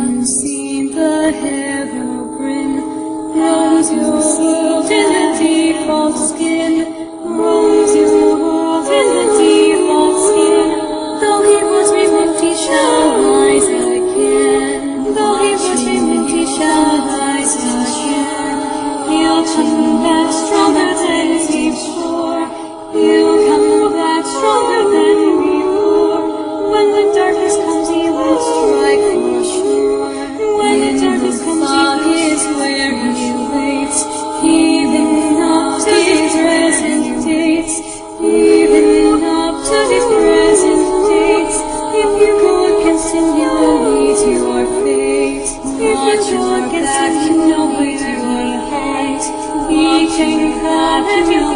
unseen the hero grin, roams your world in the default skin, roams your world in the default skin. Though he was removed, he shall rise again. Though he was removed, he shall rise again. He'll come back stronger than before. He'll come back stronger than before. When the darkness comes, he will strike for sure. When the darkness comes, fog is where he waits, even up to his present dates, even up to his present dates. If you go against him, he will meet your fate. If you go against him, he will meet your fate. He can cut at your